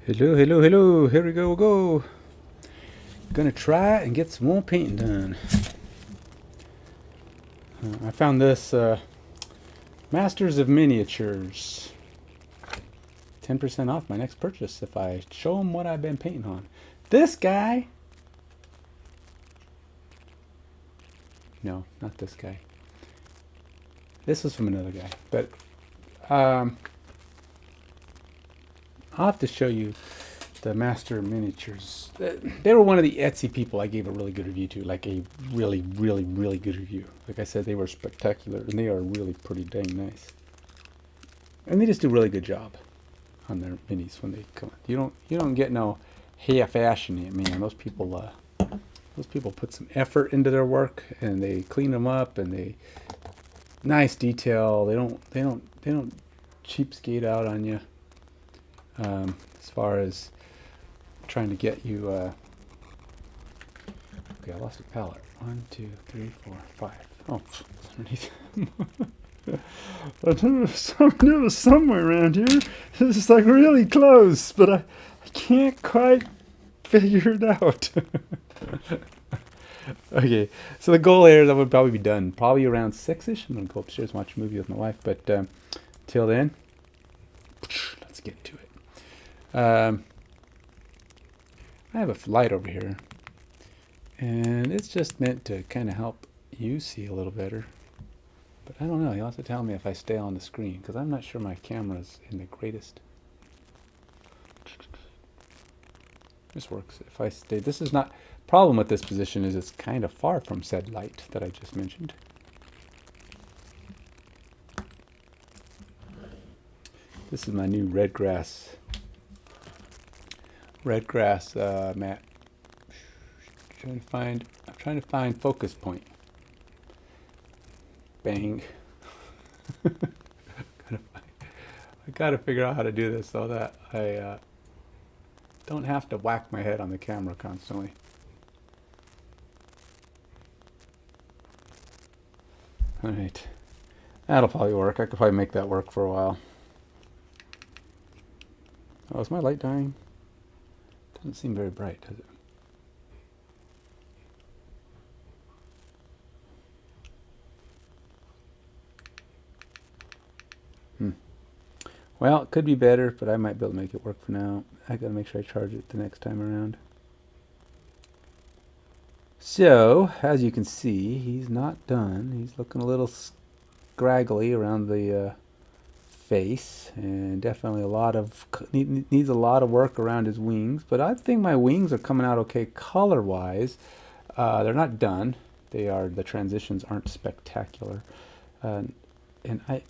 Hello, hello, hello. Here we go. Gonna try and get some more painting done. I found this Masters of Miniatures. 10% off my next purchase if I show them what I've been painting on. This guy. No, not this guy. This was from another guy. But I'll have to show you the Master Miniatures. They were one of the Etsy people I gave a really good review to, like a really, really, really good review. Like I said, they were spectacular, and they are really pretty dang nice. And they just do a really good job on their minis when they come. You don't get no half-assing it, man. Those people put some effort into their work, and they clean them up, and they nice detail. They don't cheapskate out on you. As far as trying to get you okay, I lost a palette. 1, 2, 3, 4, 5. Oh, it's underneath. I knew it was somewhere around here. It's just like really close, but I can't quite figure it out. Okay, so the goal here is I would probably be done probably around 6ish. I'm gonna go upstairs and watch a movie with my wife, but till then, let's get to it. I have a light over here, and it's just meant to kind of help you see a little better. But I don't know. You'll have to tell me if I stay on the screen, because I'm not sure my camera's in the greatest. This works. If I stay, this is not. Problem with this position is it's kind of far from said light that I just mentioned. This is my new red grass mat. I'm trying to find focus point. Bang. I gotta figure out how to do this so that I don't have to whack my head on the camera constantly. Alright. That'll probably work. I could probably make that work for a while. Oh, is my light dying? Doesn't seem very bright, does it? Well, it could be better, but I might be able to make it work for now. I gotta make sure I charge it the next time around. So, as you can see, he's not done. He's looking a little scraggly around the face, and definitely needs a lot of work around his wings. But I think my wings are coming out okay color-wise. They're not done. The transitions aren't spectacular, and I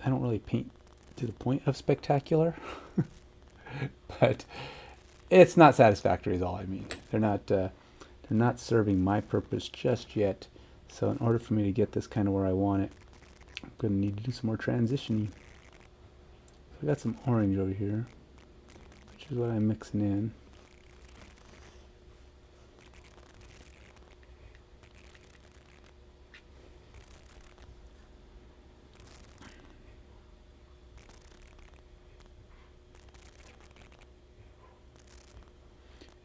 don't really paint to the point of spectacular, but it's not satisfactory is all I mean. They're not serving my purpose just yet. So in order for me to get this kind of where I want it, I'm going to need to do some more transitioning. So I got some orange over here, which is what I'm mixing in.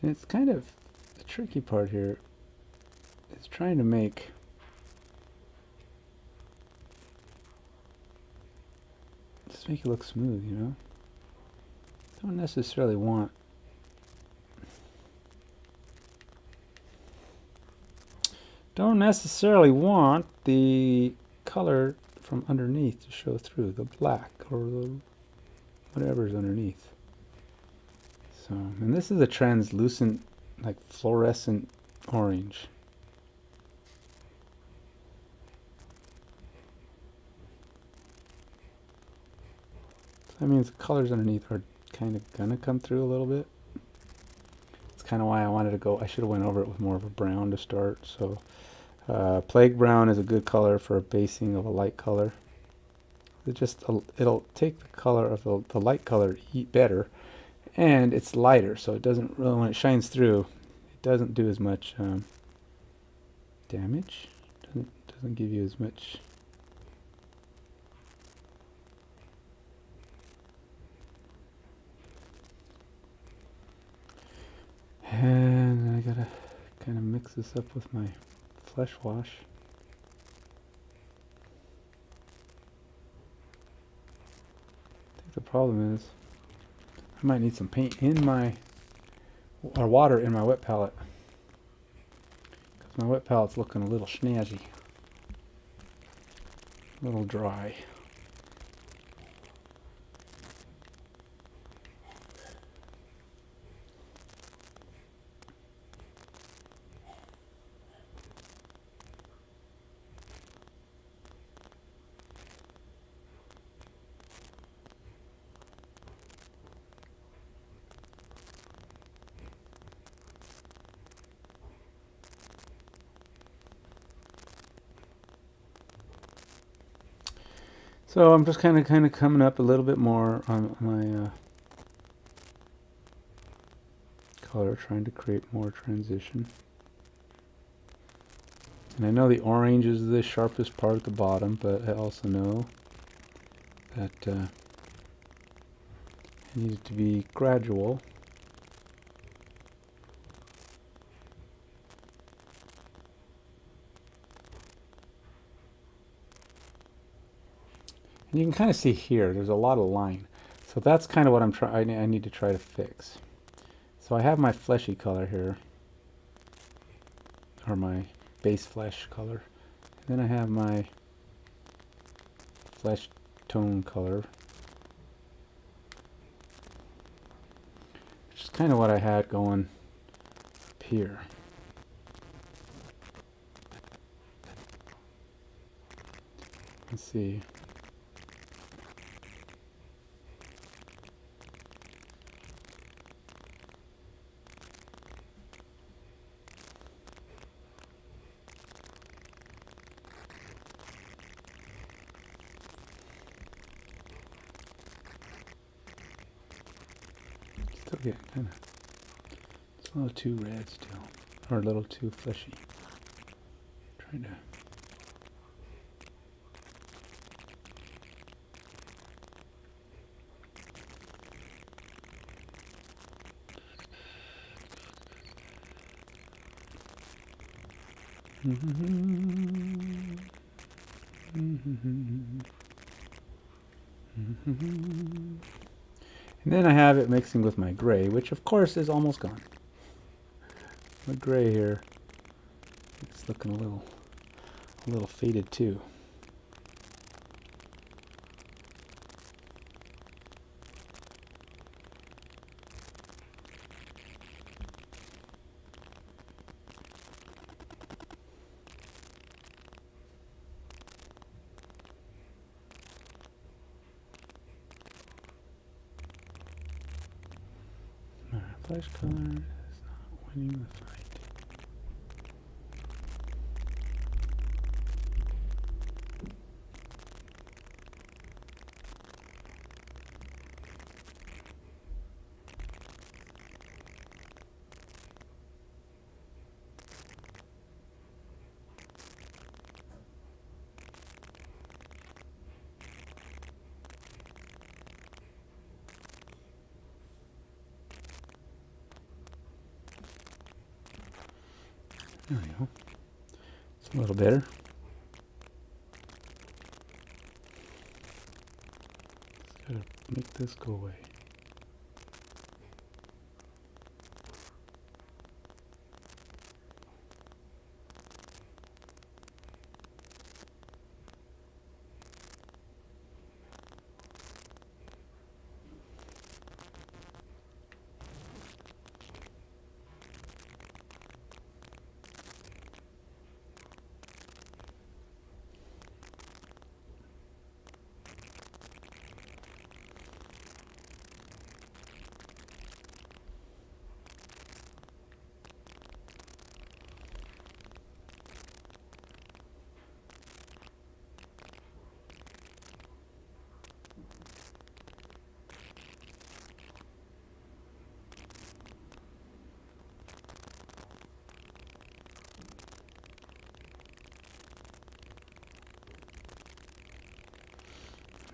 And it's kind of the tricky part here is trying to make it look smooth, you know? Don't necessarily want the color from underneath to show through, the black or the whatever's underneath. So, and this is a translucent, like fluorescent orange. So that means the colors underneath are kind of gonna come through a little bit. It's kind of why I wanted to go. I should have went over it with more of a brown to start. So, plague brown is a good color for a basing of a light color. It'll take the color of the light color better. And it's lighter, so it doesn't really, when it shines through, it doesn't do as much damage. Doesn't give you as much. And I gotta kind of mix this up with my flesh wash. I think the problem is I might need some paint in my, or water in my wet palette, because my wet palette's looking a little snazzy, a little dry. So I'm just kind of coming up a little bit more on my color, trying to create more transition. And I know the orange is the sharpest part at the bottom, but I also know that it needs to be gradual. And you can kind of see here, there's a lot of line. So that's kind of what I'm trying, I need to try to fix. So I have my fleshy color here, or my base flesh color. And then I have my flesh tone color, which is kind of what I had going up here. Let's see. Still getting kind of, it's a little too red still, or a little too fleshy. Trying to. And then I have it mixing with my gray, which of course is almost gone. The gray here, it's looking a little faded too. Flesh color is not winning the fight. There we go. It's a little better. Just gotta make this go away.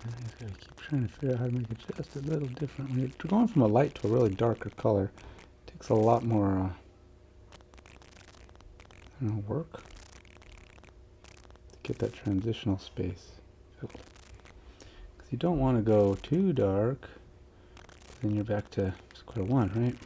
I just gotta keep trying to figure out how to make it just a little different. When you're going from a light to a really darker color, it Takes a lot more work to get that transitional space filled. Because you don't want to go too dark, then you're back to square one, right?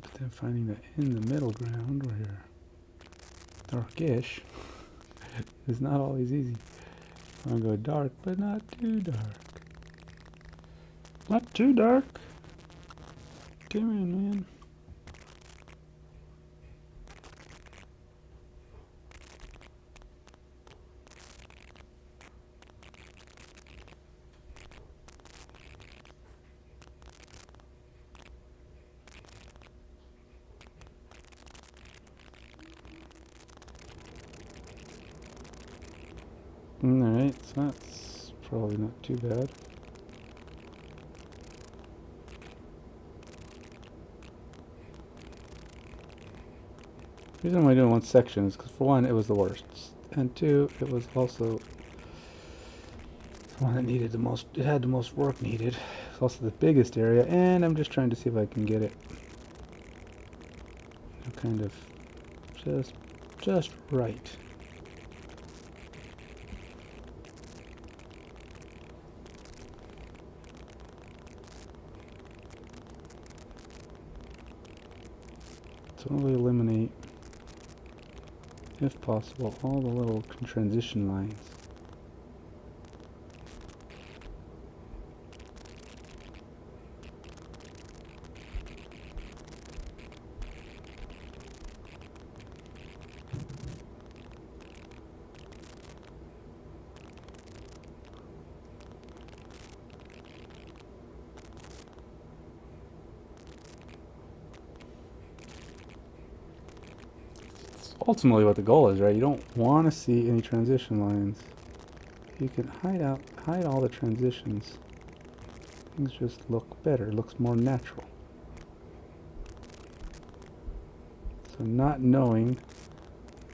But then finding that in the middle ground where you're darkish is not always easy. I want to go dark, but not too dark. Not too dark. Come on, man. Alright, so that's probably not too bad. The reason why I'm doing one section is because, for one, it was the worst, and two, it was also the one that needed the most. It had the most work needed. It's also the biggest area, and I'm just trying to see if I can get it kind of just right. Totally eliminate, if possible, all the little transition lines. Ultimately what the goal is, right? You don't want to see any transition lines. You can hide all the transitions. Things just look better, looks more natural. So not knowing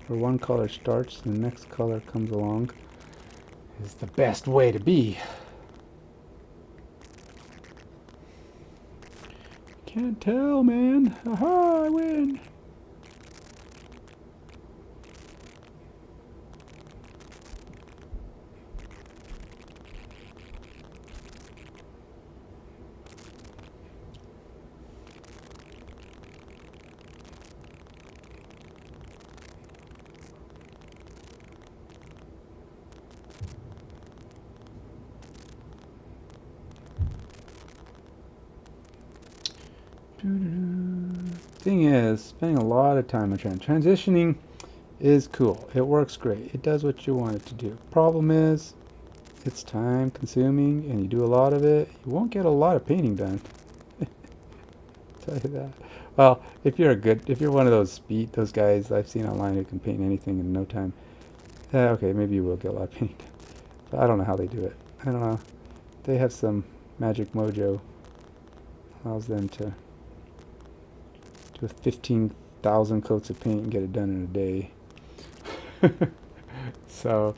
where one color starts and the next color comes along is the best way to be. Can't tell, man. Aha, I win. Thing is, spending a lot of time on transitioning is cool. It works great. It does what you want it to do. Problem is, it's time consuming and you do a lot of it. You won't get a lot of painting done. Tell you that. Well, if you're one of those guys I've seen online who can paint anything in no time, okay, maybe you will get a lot of painting done. But I don't know how they do it. I don't know. They have some magic mojo. Allows them to do 15,000 coats of paint and get it done in a day. So,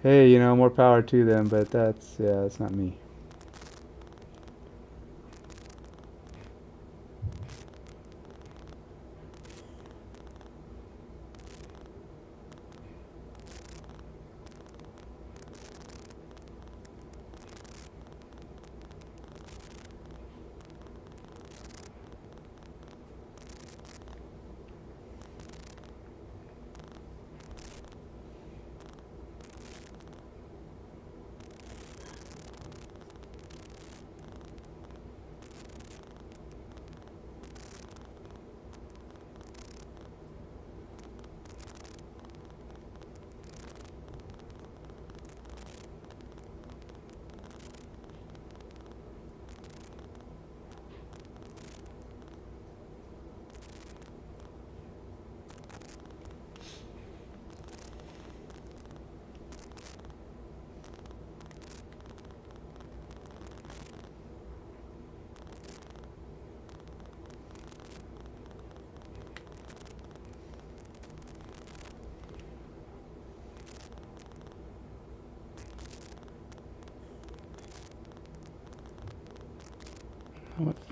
hey, you know, more power to them, but that's not me.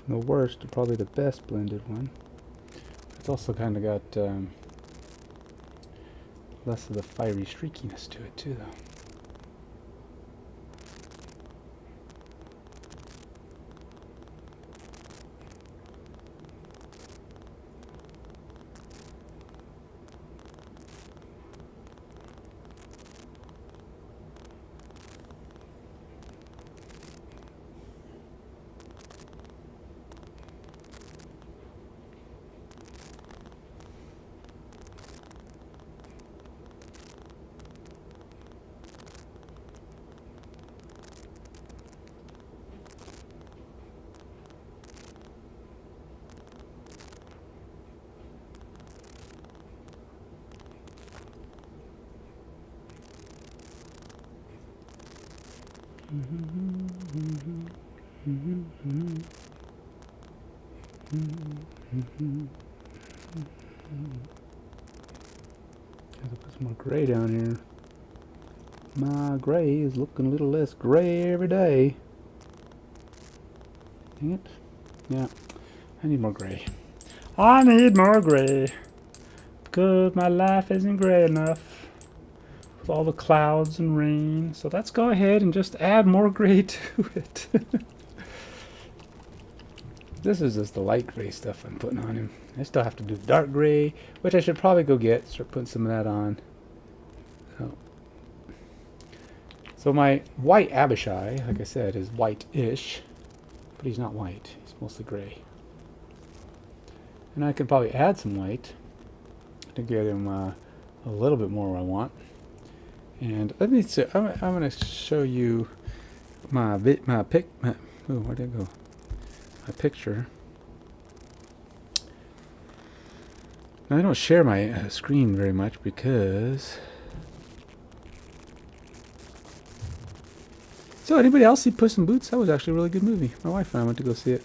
the worst to probably the best blended one. It's also kind of got less of the fiery streakiness to it too, though. Have to put some more gray down here. My gray is looking a little less gray every day. Dang it. Yeah, I need more gray. I need more gray. Because my life isn't gray enough with all the clouds and rain. So let's go ahead and just add more gray to it. This is just the light gray stuff I'm putting on him. I still have to do dark gray, which I should probably go get. Start putting some of that on. So my white Abishai, like I said, is white-ish. But he's not white. He's mostly gray. And I could probably add some white to get him a little bit more where I want. And let me see. I'm going to show you where'd it go? My picture. Now I don't share my screen very much because. So anybody else see Puss in Boots? That was actually a really good movie. My wife and I went to go see it.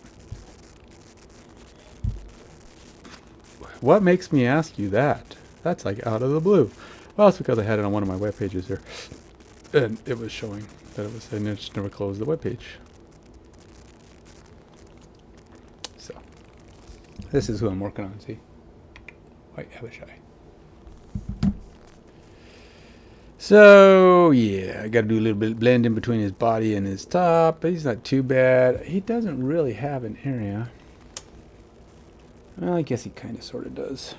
What makes me ask you that? That's like out of the blue. Well, it's because I had it on one of my web pages here, and it was showing that it was. I just never closed the web page. So this is who I'm working on. See, white Abishai. So yeah, I got to do a little bit of blending between his body and his top. But he's not too bad. He doesn't really have an area. Well, I guess he kind of sort of does.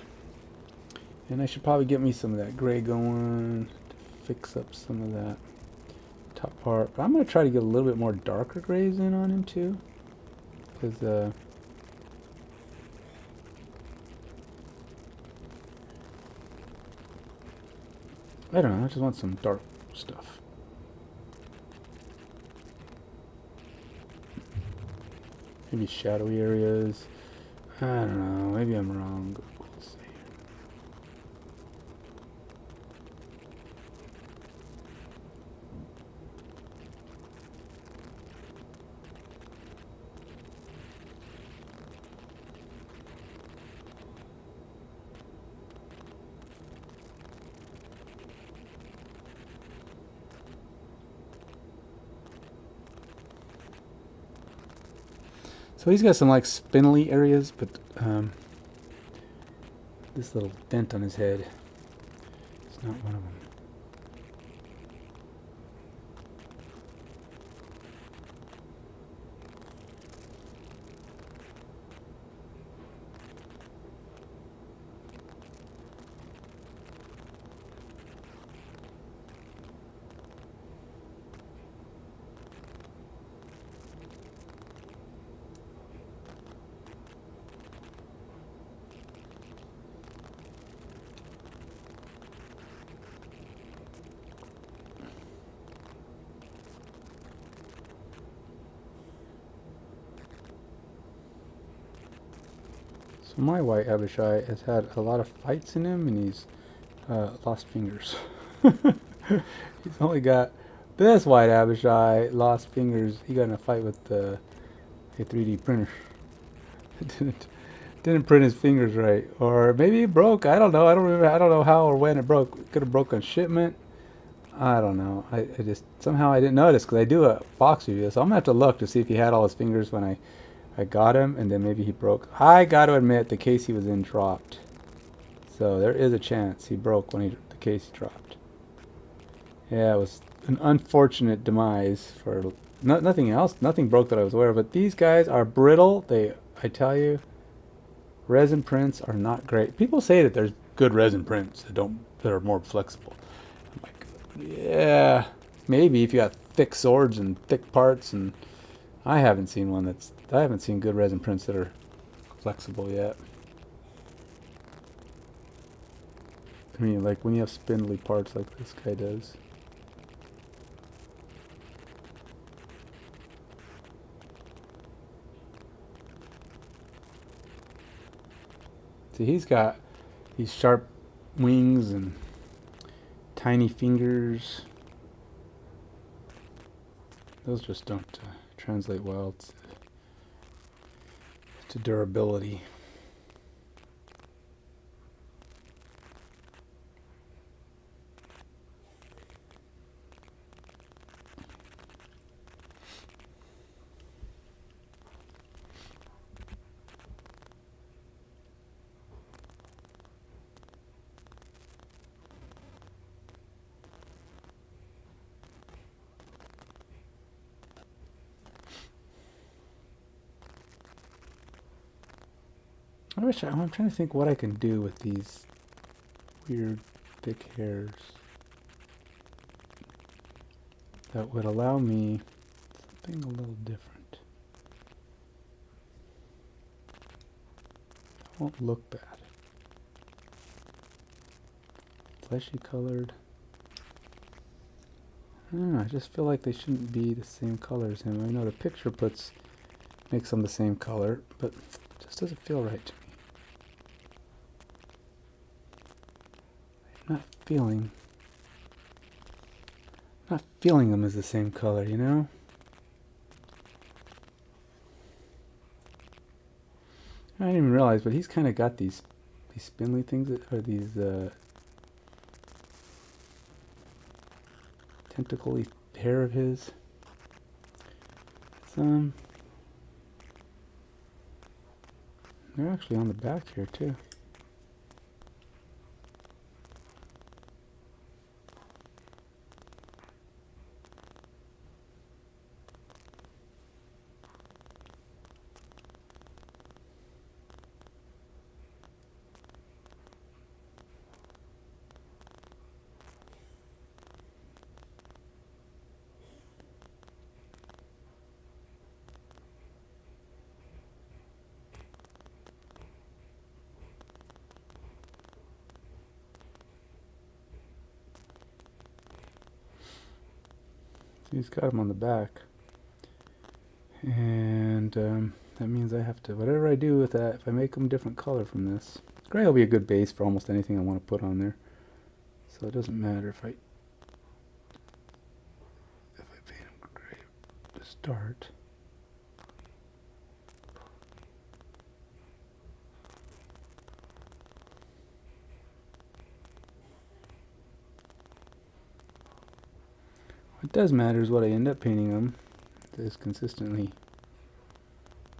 And I should probably get me some of that gray going to fix up some of that top part. But I'm going to try to get a little bit more darker grays in on him too. Because I don't know, I just want some dark stuff. Maybe shadowy areas. I don't know, maybe I'm wrong. We'll see. So he's got some like spindly areas, but this little dent on his head is not one of them. So my white Abishai has had a lot of fights in him, and he's lost fingers. He's only got this white Abishai lost fingers. He got in a fight with a 3D printer. It didn't print his fingers right, or maybe it broke. I don't know. I don't remember. I don't know how or when it broke. It could have broke on shipment. I don't know. I just somehow I didn't notice because I do a box review, so I'm gonna have to look to see if he had all his fingers when I I got him, and then maybe he broke. I got to admit, the case he was in dropped. So there is a chance he broke when the case dropped. Yeah, it was an unfortunate demise for nothing else. Nothing broke that I was aware of. But these guys are brittle. I tell you, resin prints are not great. People say that there's good resin prints that are more flexible. I'm like, yeah, maybe if you got thick swords and thick parts, and I haven't seen good resin prints that are flexible yet. I mean, like when you have spindly parts like this guy does. See, he's got these sharp wings and tiny fingers. Those just don't translate well to durability. I'm trying to think what I can do with these weird thick hairs that would allow me something a little different. It won't look bad. Fleshy colored. I don't know, I just feel like they shouldn't be the same color as him. I know the picture makes them the same color, but it just doesn't feel right to me. I'm not feeling them as the same color, you know? I didn't even realize, but he's kind of got these spindly things that are these tentacle-y hair of his. They're actually on the back here too. He's got them on the back, and that means I have to, whatever I do with that, if I make them different color from this, gray will be a good base for almost anything I want to put on there, so it doesn't matter if I paint them gray to start. What does matter is what I end up painting them is consistently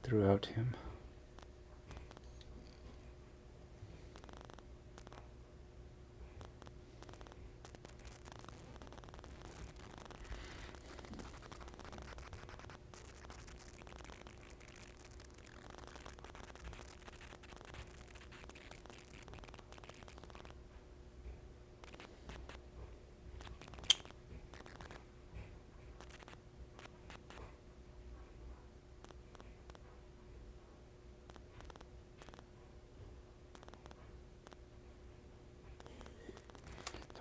throughout him.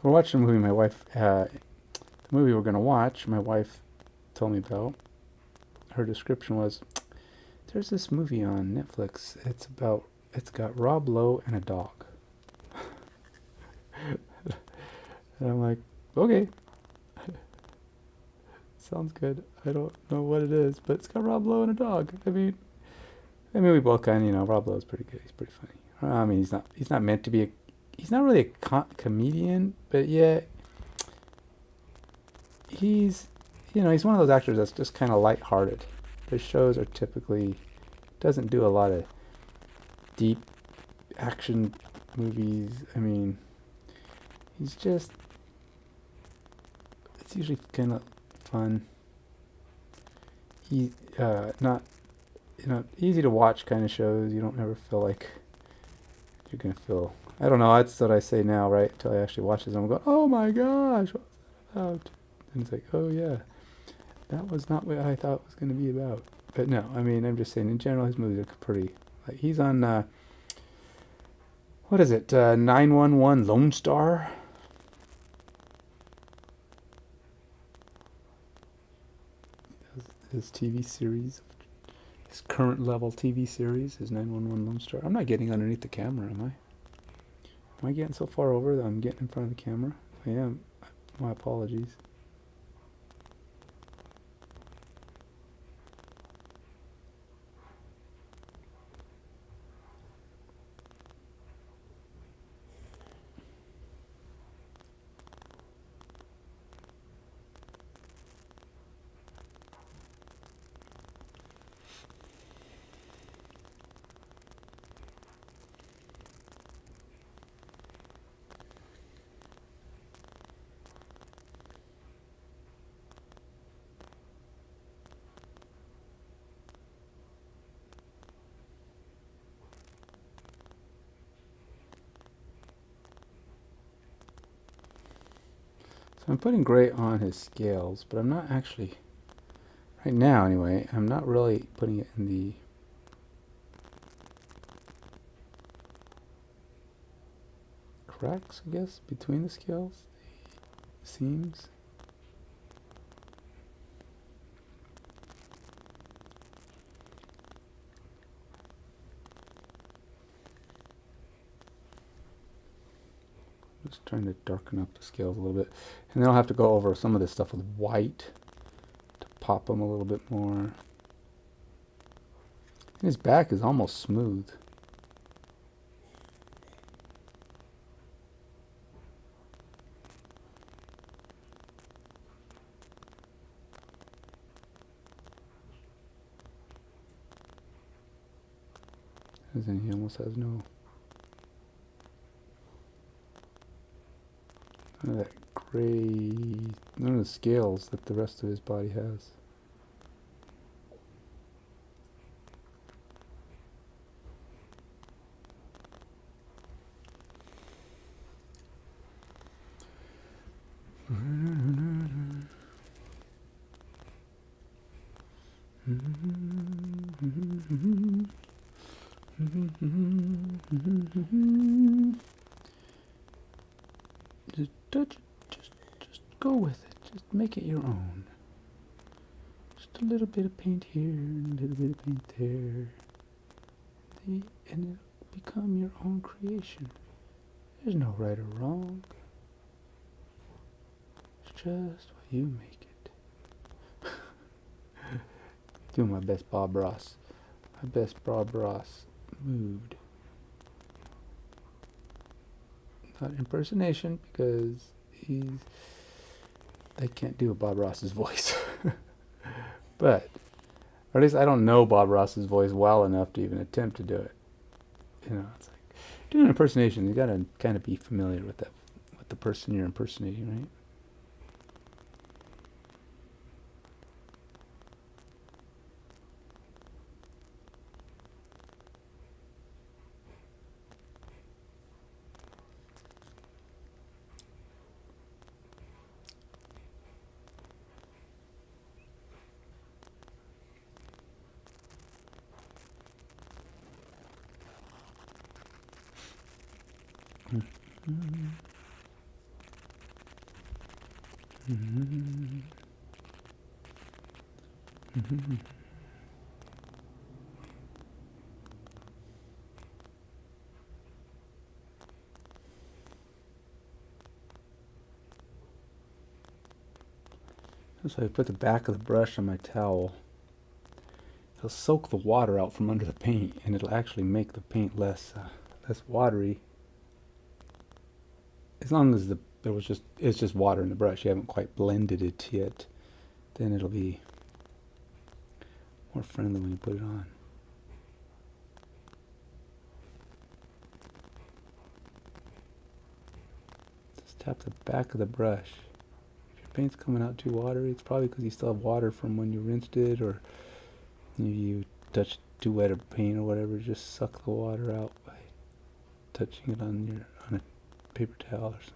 We're watching a movie the movie we're going to watch, my wife told me about. Her description was, there's this movie on Netflix, it's got Rob Lowe and a dog. And I'm like, okay. Sounds good. I don't know what it is, but it's got Rob Lowe and a dog. I mean we both kind of, Rob Lowe's pretty good. He's pretty funny. I mean, he's not meant to be he's not really a comedian, but yet he's one of those actors that's just kind of lighthearted. His shows are typically doesn't do a lot of deep action movies. I mean, he's just, it's usually kind of fun. Not, easy to watch kind of shows. You don't ever feel like you're going to feel, I don't know, that's what I say now, right? Until I actually watch this, I'm going, oh my gosh, what's that about? And it's like, oh yeah, that was not what I thought it was going to be about. But no, I mean, I'm just saying, in general, his movies are pretty, like, he's on, what is it, 911 Lone Star? His TV series, his current level TV series is 911 Lone Star. I'm not getting underneath the camera, am I? Am I getting so far over that I'm getting in front of the camera? I am. My apologies. So I'm putting gray on his scales, but I'm not actually, right now anyway, I'm not really putting it in the cracks, I guess, between the scales, the seams. Just trying to darken up the scales a little bit. And then I'll have to go over some of this stuff with white to pop them a little bit more. And his back is almost smooth. And then he almost has none of that gray, none of the scales that the rest of his body has. Just touch it, just go with it. Just make it your own. Just a little bit of paint here and a little bit of paint there. And it'll become your own creation. There's no right or wrong. It's just what you make it. Doing my best Bob Ross. My best Bob Ross mood. Not impersonation, because I can't do a Bob Ross's voice. But, or at least I don't know Bob Ross's voice well enough to even attempt to do it. You know, it's like doing an impersonation, you gotta kind of be familiar with that, with the person you're impersonating, right? So I put the back of the brush on my towel. It'll soak the water out from under the paint, and it'll actually make the paint less watery. As long as it's just water in the brush, you haven't quite blended it yet, then it'll be more friendly when you put it on. tap the back of the brush. If your paint's coming out too watery, it's probably because you still have water from when you rinsed it, or you touched too wet of paint or whatever. Just suck the water out by touching it on a paper towel or something.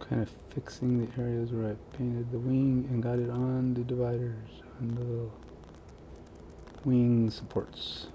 Kind of fixing the areas where I painted the wing and got it on the dividers, on the little wing supports.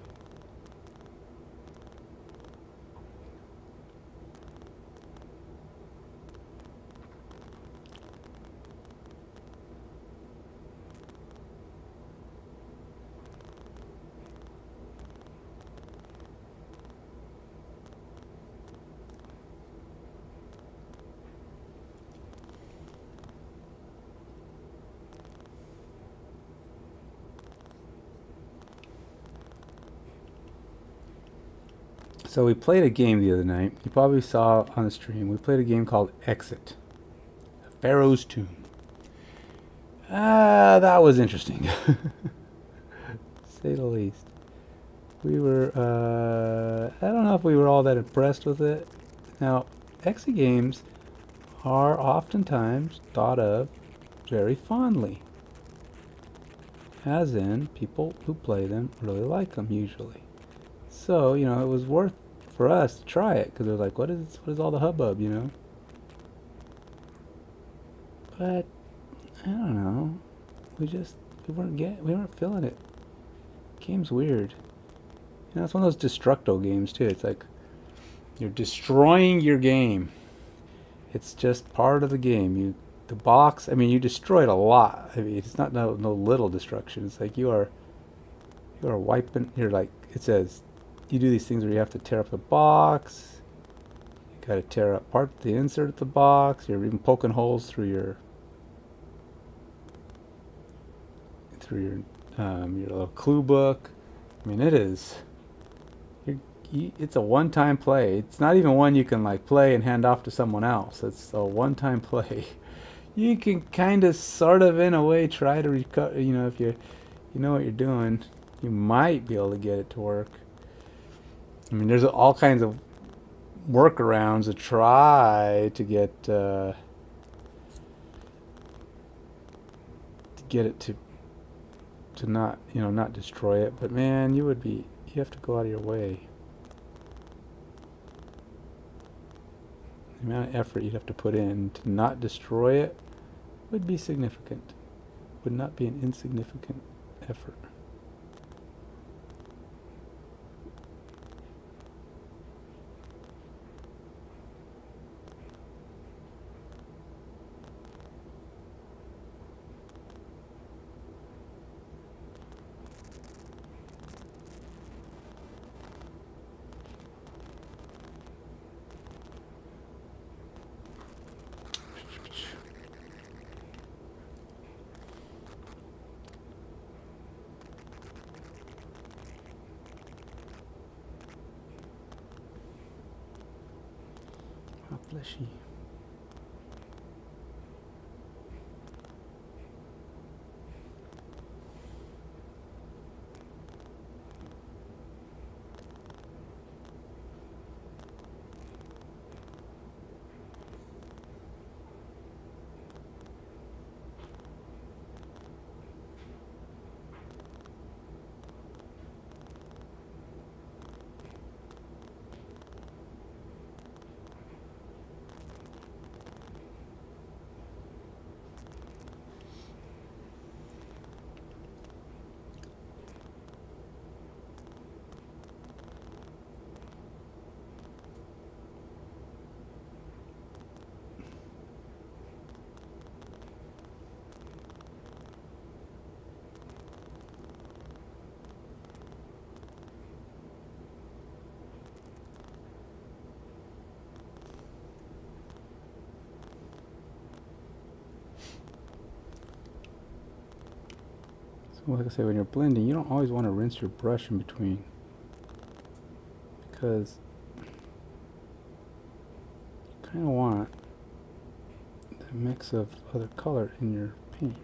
So we played a game the other night. You probably saw on the stream. We played a game called Exit, Pharaoh's Tomb. That was interesting, to say the least. We were, I don't know if we were all that impressed with it. Now, exit games are oftentimes thought of very fondly. As in, people who play them really like them usually. So, it was worth for us to try it, because it was like, what is all the hubbub, But I don't know. We weren't feeling it. Game's weird. It's one of those destructo games too. It's like you're destroying your game. It's just part of the game. The box. I mean, you destroyed a lot. I mean, it's not no little destruction. It's like you are wiping. You're like, it says, you do these things where you have to tear up the box. You got to tear apart the insert of the box. You're even poking holes through your little clue book. I mean, it is. It's a one-time play. It's not even one you can like play and hand off to someone else. It's a one-time play. You can kind of, sort of, in a way, try to recover. If you know what you're doing, you might be able to get it to work. I mean, there's all kinds of workarounds to try to get it to not destroy it. But man, you have to go out of your way. The amount of effort you'd have to put in to not destroy it would be significant. Would not be an insignificant effort. Fleshy. So like I say, when you're blending, you don't always want to rinse your brush in between, because you kind of want the mix of other color in your paint.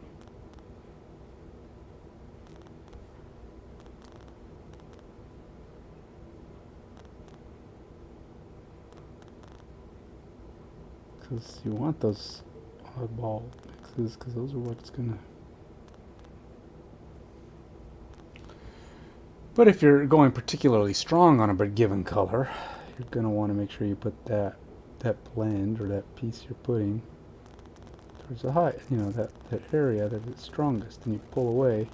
Because you want those oddball mixes, because those are what's gonna. But if you're going particularly strong on a given color, you're gonna want to make sure you put that blend or that piece you're putting towards the high, that area that is strongest, and you pull away.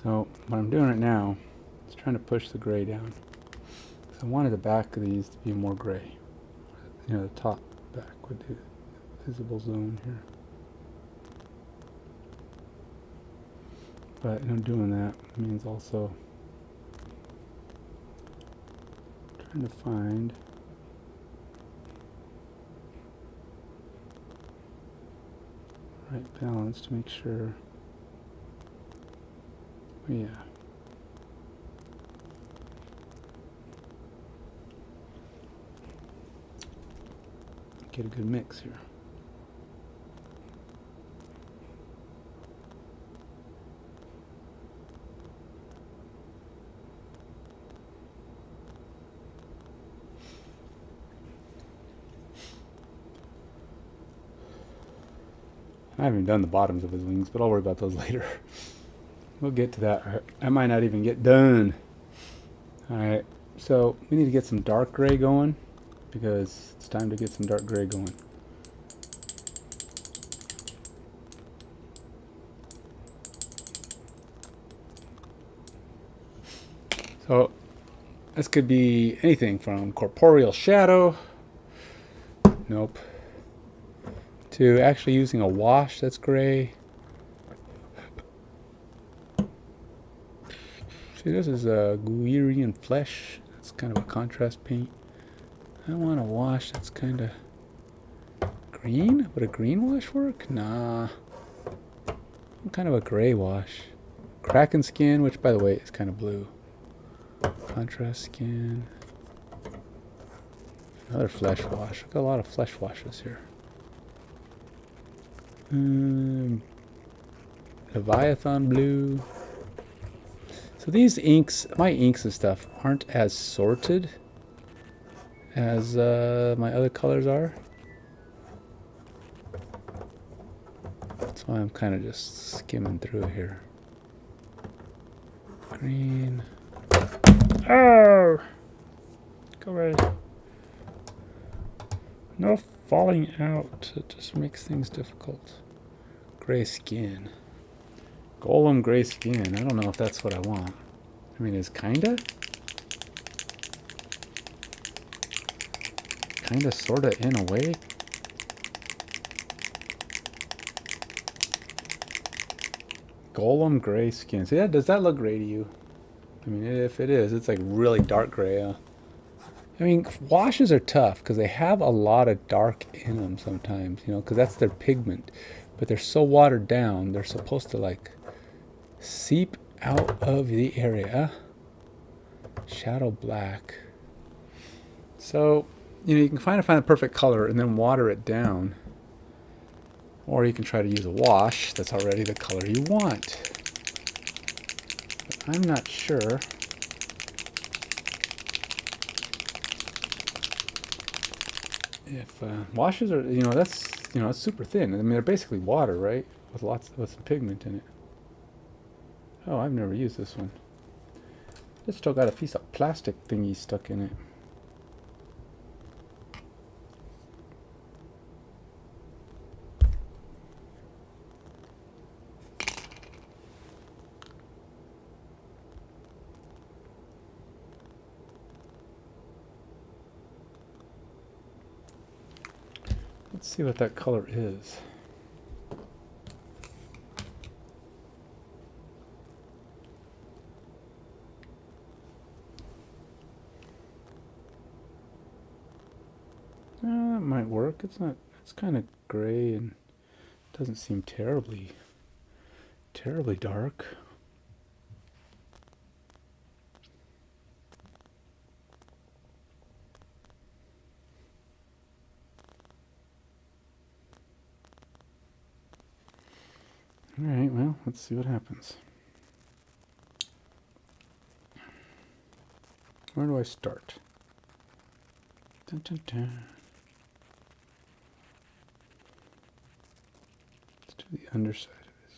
So what I'm doing right now is trying to push the gray down. So I wanted the back of these to be more gray. The top back with the visible zone here. But doing that means also trying to find the right balance to make sure. Yeah. Get a good mix here. I haven't done the bottoms of his wings, but I'll worry about those later. We'll get to that. I might not even get done. Alright, so we need to get some dark gray going, because it's time to get some dark gray going. So this could be anything from corporeal shadow, nope, to actually using a wash that's gray. See, this is a Guerrian flesh. It's kind of a contrast paint. I want a wash that's kind of green. Would a green wash work? Nah. I'm kind of a gray wash. Kraken skin, which by the way is kind of blue. Contrast skin. Another flesh wash. I've got a lot of flesh washes here. Leviathan blue. So these inks, my inks and stuff, aren't as sorted as my other colors are. That's why I'm kind of just skimming through here. Green. Oh! Go away. No falling out. It just makes things difficult. Gray skin. Golem gray skin. I don't know if that's what I want. I mean, it's kinda, sorta, in a way. Golem gray skin. See, does that look gray to you? I mean, if it is, it's like really dark gray. I mean, washes are tough because they have a lot of dark in them sometimes, because that's their pigment. But they're so watered down, they're supposed to like seep out of the area. Shadow black. So, you can find the perfect color and then water it down. Or you can try to use a wash that's already the color you want. But I'm not sure. If washes are, that's, it's super thin. I mean, they're basically water, right? With some pigment in it. Oh, I've never used this one. It's still got a piece of plastic thingy stuck in it. Let's see what that color is. That might work. It's not. It's kind of gray and doesn't seem terribly dark. All right. Well, let's see what happens. Where do I start? Dun, dun, dun. Let's do the underside of this.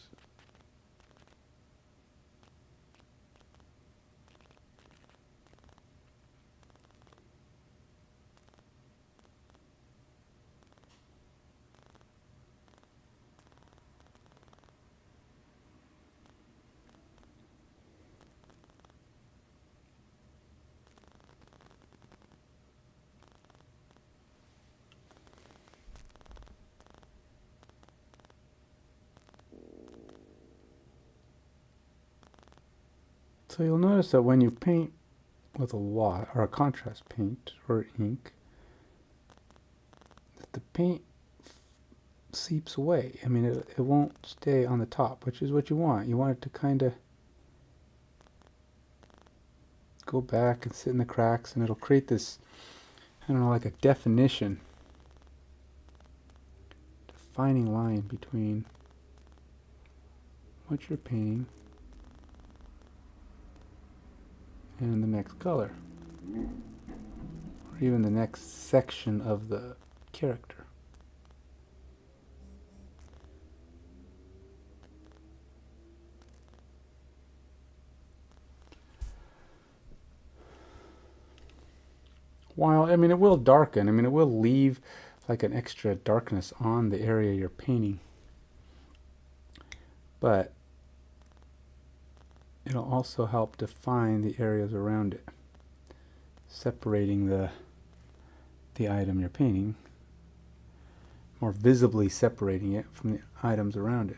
So you'll notice that when you paint with a wash or a contrast paint or ink, that the paint seeps away. I mean, it won't stay on the top, which is what you want. You want it to kind of go back and sit in the cracks, and it'll create this, I don't know, like a defining line between what you're painting and the next color, or even the next section of the character. While, I mean, it will darken. I mean, it will leave like an extra darkness on the area you're painting. But it'll also help define the areas around it, separating the item you're painting, more visibly separating it from the items around it.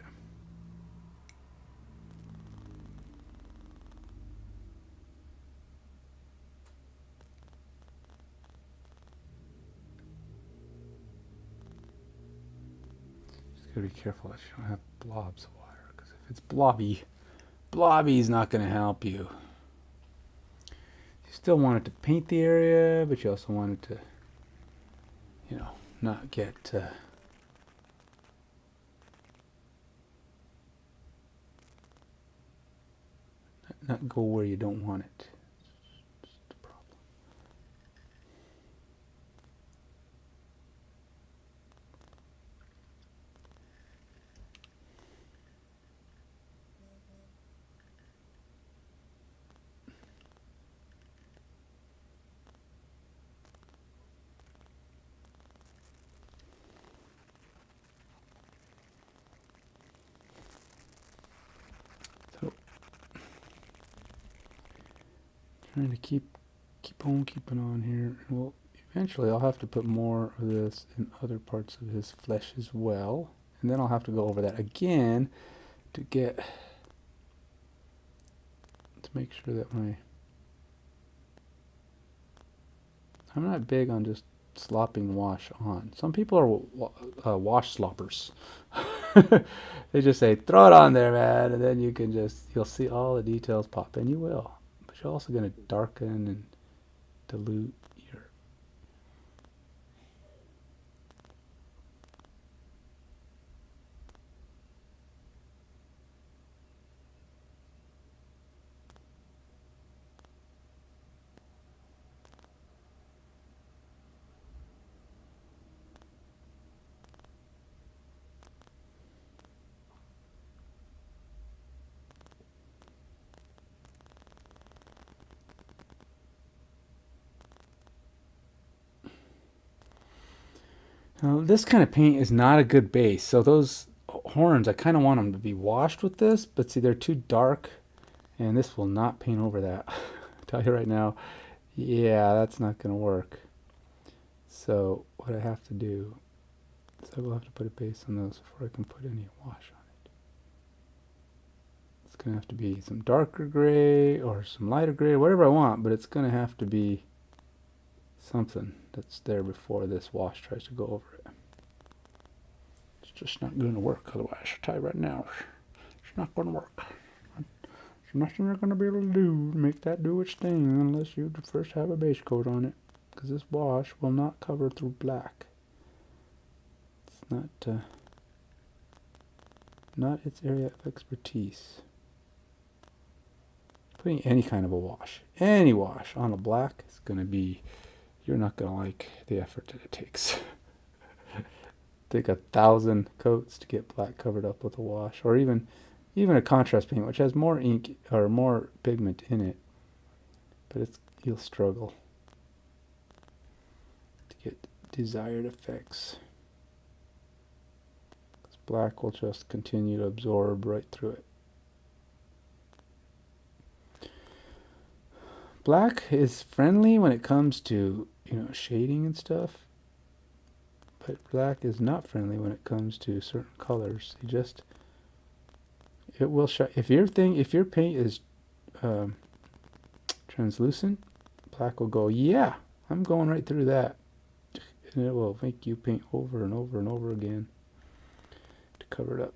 Just gotta be careful that you don't have blobs of water, because if it's blobby's not going to help you. You still want it to paint the area, but you also want it to, you know, not get not go where you don't want it. It's the problem. So trying to keep on keeping on here. Well, eventually I'll have to put more of this in other parts of his flesh as well, and then I'll have to go over that again to make sure that I'm not big on just slopping wash on. Some people are wash sloppers. They just say, throw it on there, man, and then you'll see all the details pop, and you will. But you're also going to darken and dilute your... Now, this kind of paint is not a good base, so those horns, I kind of want them to be washed with this, but see, they're too dark, and this will not paint over that. I'll tell you right now, yeah, that's not going to work. So what I have to do I will have to put a base on those before I can put any wash on it. It's going to have to be some darker gray or some lighter gray, whatever I want, but it's going to have to be something that's there before this wash tries to go over it. It's just not going to work otherwise. I'll tell you right now, it's not going to work. There's nothing you're going to be able to do to make that do its thing unless you first have a base coat on it, because this wash will not cover through black. It's not its area of expertise. Putting any kind of a wash, any wash on a black is going to be, you're not going to like the effort that it takes. Take 1,000 coats to get black covered up with a wash, or even a contrast paint which has more ink or more pigment in it, but you'll struggle to get desired effects. Because black will just continue to absorb right through it. Black is friendly when it comes to, shading and stuff, but black is not friendly when it comes to certain colors. It will show if your paint is translucent, black will go, yeah, I'm going right through that, and it will make you paint over and over and over again to cover it up.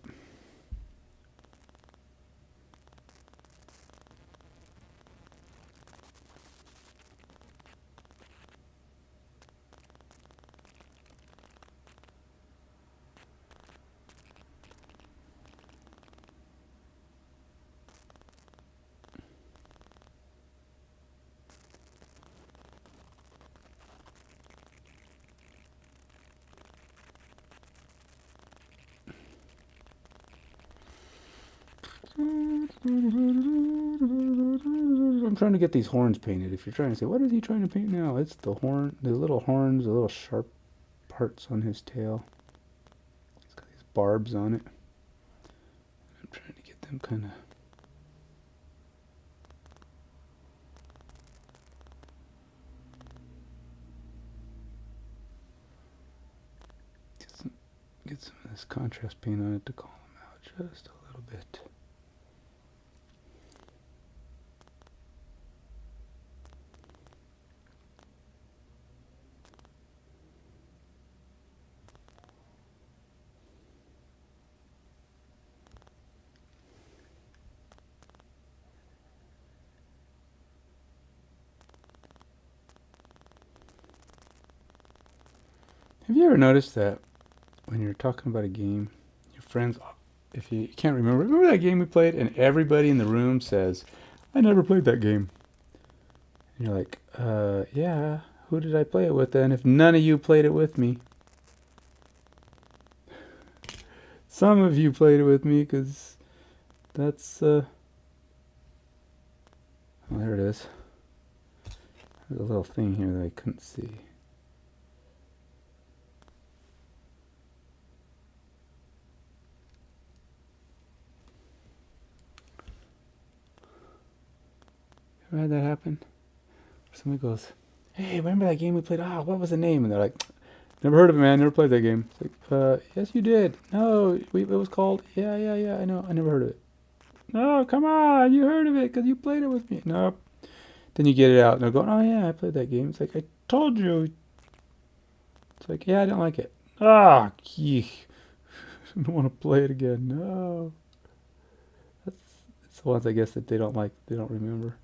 I'm trying to get these horns painted. If you're trying to say, what is he trying to paint now? It's the little horns, the little sharp parts on his tail. It's got these barbs on it. I'm trying to get them kind of... Get some of this contrast paint on it to call them out just a little bit. Have you ever noticed that when you're talking about a game, your friends, if you can't remember that game we played, and everybody in the room says, I never played that game. And you're like, yeah, who did I play it with then if none of you played it with me? Some of you played it with me, because that's, oh, there it is. There's a little thing here that I couldn't see. Ever had that happen? Somebody goes, hey, remember that game we played? What was the name? And they're like, never heard of it, man. Never played that game. It's like, yes, you did. No, it was called, yeah, I know. I never heard of it. No, come on. You heard of it because you played it with me. Nope. Then you get it out and they're going, oh, yeah, I played that game. It's like, I told you. It's like, yeah, I didn't like it. Yeesh. I don't want to play it again. No. It's the ones, I guess, that they don't like, they don't remember.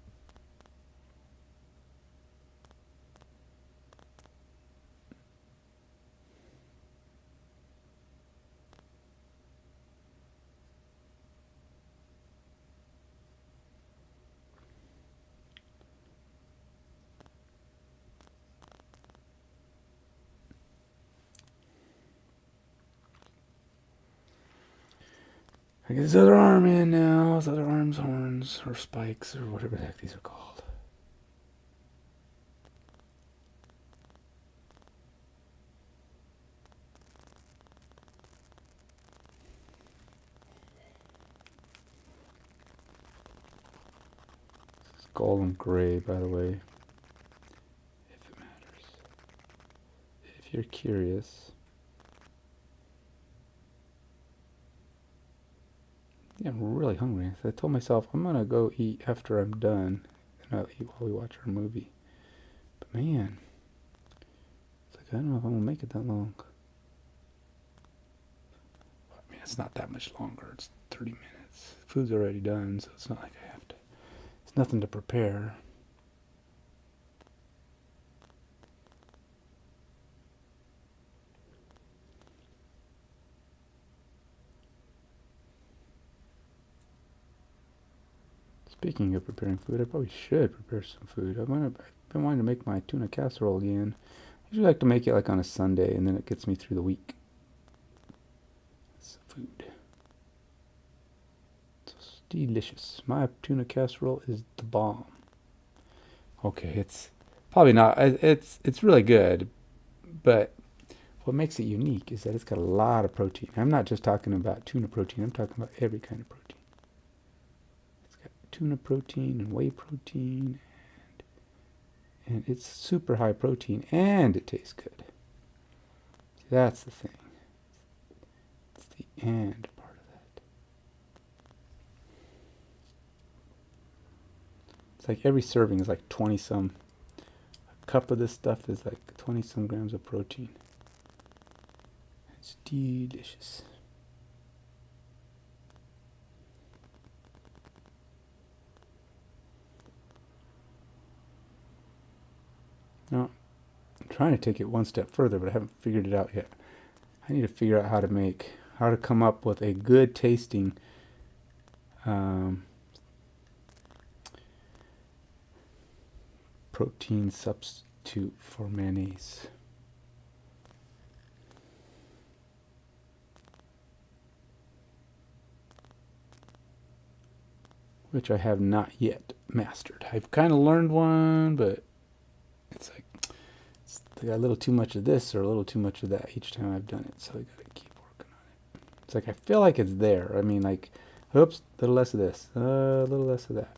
I get this other arm in now. This other arm's horns or spikes or whatever the heck these are called. This is golden gray, by the way, if it matters. If you're curious. Yeah, I'm really hungry. So I told myself I'm gonna go eat after I'm done, and I'll eat while we watch our movie. But man, it's like I don't know if I'm gonna make it that long. I mean, it's not that much longer. It's 30 minutes. Food's already done, so it's not like I have to. It's nothing to prepare. Speaking of preparing food, I probably should prepare some food. I've been wanting to make my tuna casserole again. I usually like to make it like on a Sunday, and then it gets me through the week. It's food. It's delicious. My tuna casserole is the bomb. Okay, it's probably not. It's really good, but what makes it unique is that it's got a lot of protein. I'm not just talking about tuna protein. I'm talking about every kind of protein. It's got tuna protein and whey protein, and it's super high protein, and it tastes good. See, that's the thing. It's the and part of that. It's like every serving is like 20 some. A cup of this stuff is like 20 some grams of protein. It's delicious. Now, I'm trying to take it one step further, but I haven't figured it out yet. I need to figure out how to come up with a good tasting um, protein substitute for mayonnaise. Which I have not yet mastered. I've kind of learned one, but it's like they got a little too much of this or a little too much of that each time I've done it, so I gotta keep working on it. It's like I feel like it's there. I mean, like, oops, a little less of this, a little less of that.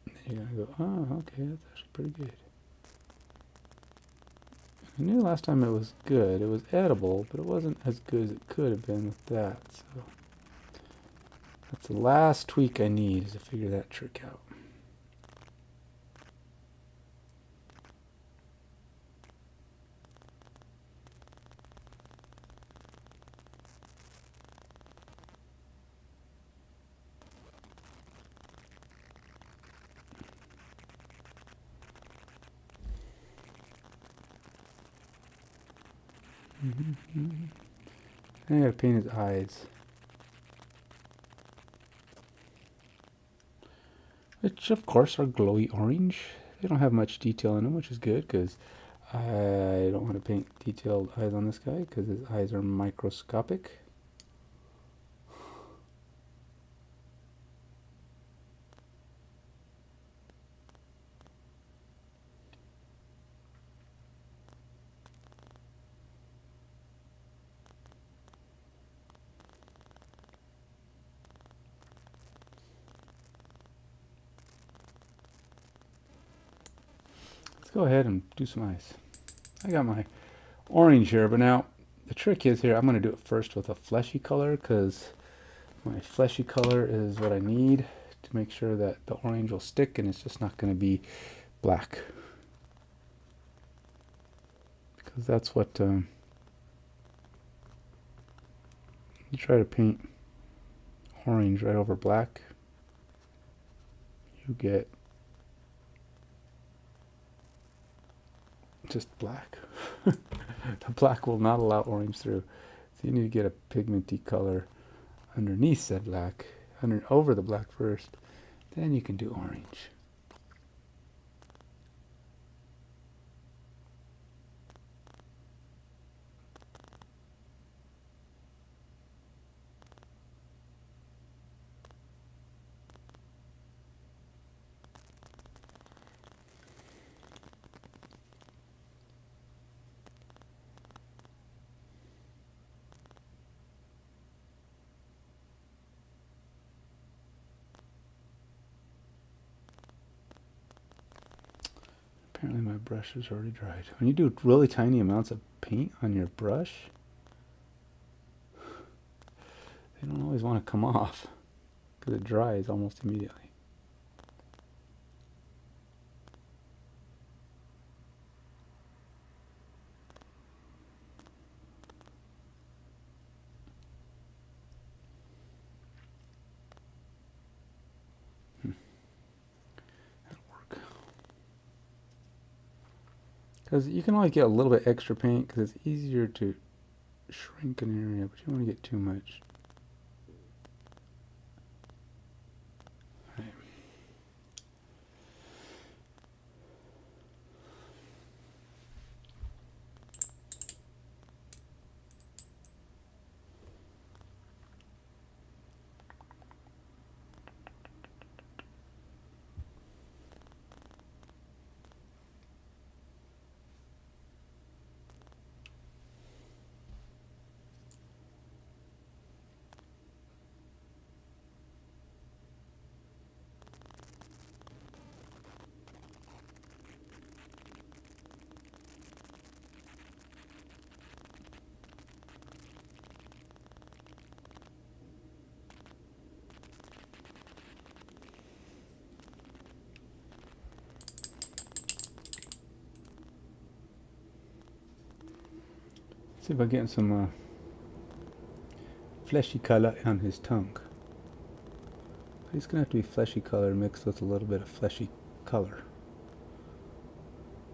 And then you're gonna go, oh, okay, that's actually pretty good. I knew last time it was good. It was edible, but it wasn't as good as it could have been with that. So that's the last tweak I need is to figure that trick out. I gotta paint his eyes. Which, of course, are glowy orange. They don't have much detail in them, which is good because I don't want to paint detailed eyes on this guy because his eyes are microscopic. Let's go ahead and do some eyes. I got my orange here, but now the trick is here, I'm going to do it first with a fleshy color because my fleshy color is what I need to make sure that the orange will stick and it's just not going to be black. Because that's what you try to paint orange right over black, you get just black. The black will not allow orange through. So you need to get a pigmenty color underneath said black, over the black first. Then you can do orange. Apparently my brush is already dried. When you do really tiny amounts of paint on your brush, they don't always want to come off because it dries almost immediately. Because you can always get a little bit extra paint because it's easier to shrink an area, but you don't want to get too much. Right. See if I'm getting some fleshy color on his tongue. He's gonna have to be fleshy color mixed with a little bit of fleshy color.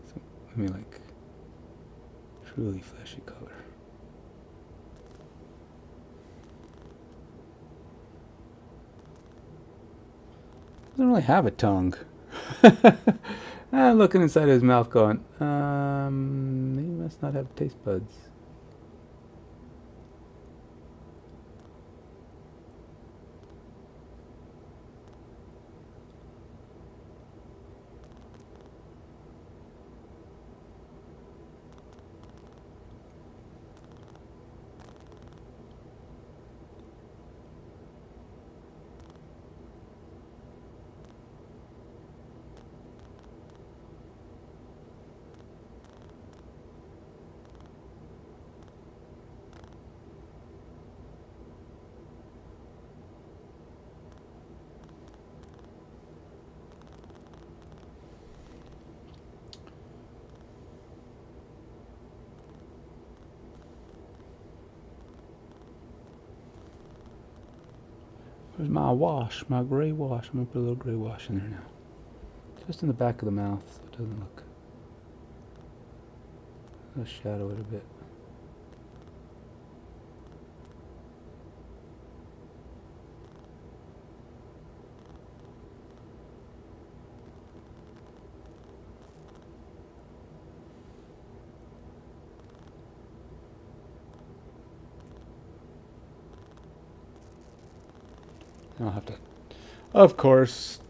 So, I mean, like truly fleshy color. Doesn't really have a tongue. I'm looking inside his mouth going, he must not have taste buds. Where's my wash, my gray wash? I'm gonna put a little gray wash in there now. Just in the back of the mouth so it doesn't look. I'll shadow it a bit. I'll have to, of course,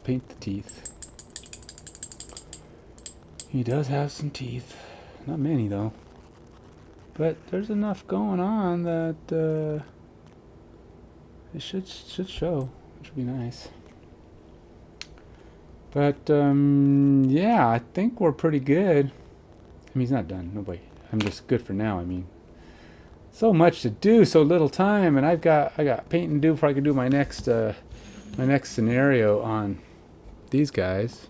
paint the teeth. He does have some teeth. Not many, though. But there's enough going on that it should show, which would be nice. But, yeah, I think we're pretty good. I mean, he's not done. Nobody. I'm just good for now, I mean. So much to do, so little time, and I got paint to do before I can do my next scenario on these guys.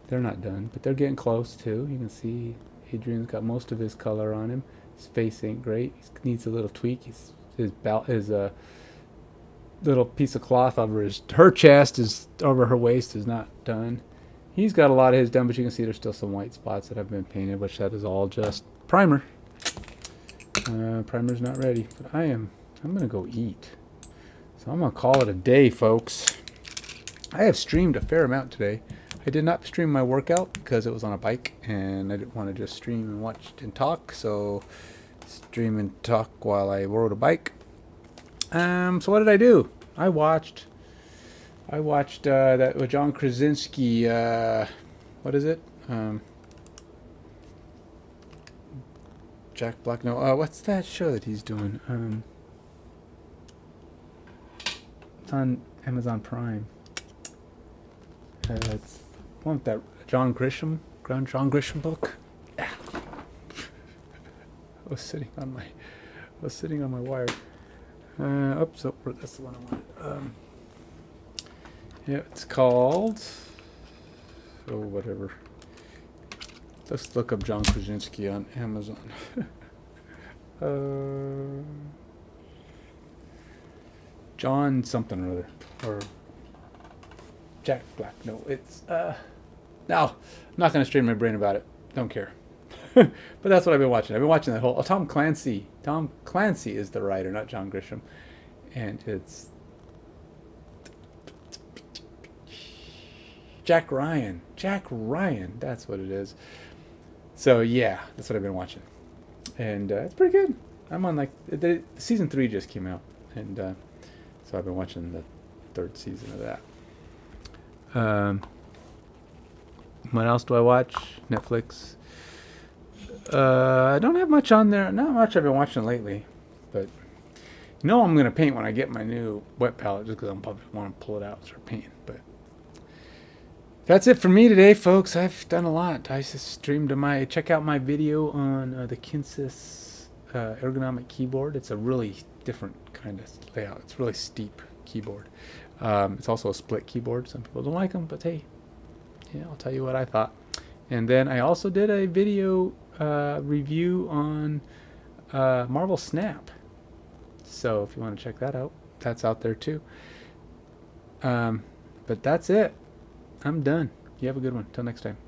They're not done, but they're getting close too. You can see Adrian's got most of his color on him. His face ain't great. He needs a little tweak. His little piece of cloth over her chest is over her waist is not done. He's got a lot of his done, but you can see there's still some white spots that have been painted, which that is all just primer. Primer's not ready, but I'm gonna go eat. So I'm gonna call it a day, folks. I have streamed a fair amount today. I did not stream my workout because it was on a bike and I didn't want to just stream and watch and talk, so stream and talk while I rode a bike. So what did I do? I watched that with John Krasinski, what is it? Jack Black. No, what's that show that he's doing? It's on Amazon Prime. It's one with that John Grisham book. Yeah. I was sitting on my wire. Oops, oh, that's the one I wanted. Yeah, it's called. Oh, whatever. Let's look up John Krasinski on Amazon. John something or other, or Jack Black. No, it's no. I'm not gonna strain my brain about it. Don't care. But that's what I've been watching. I've been watching that whole. Oh, Tom Clancy. Tom Clancy is the writer, not John Grisham, and it's Jack Ryan. Jack Ryan. That's what it is. So yeah, that's what I've been watching, and it's pretty good. I'm on like season 3 just came out, and so I've been watching the 3rd season of that. What else do I watch? Netflix. I don't have much on there. Not much I've been watching lately, but you know I'm gonna paint when I get my new wet palette, just because I'm probably want to pull it out and start painting. But that's it for me today, folks. I've done a lot. I just streamed check out my video on the Kinesis ergonomic keyboard. It's a really different kind of layout. It's a really steep keyboard. It's also a split keyboard. Some people don't like them, but hey, yeah, I'll tell you what I thought. And then I also did a video review on Marvel Snap. So if you want to check that out, that's out there too. But that's it. I'm done. You have a good one. Till next time.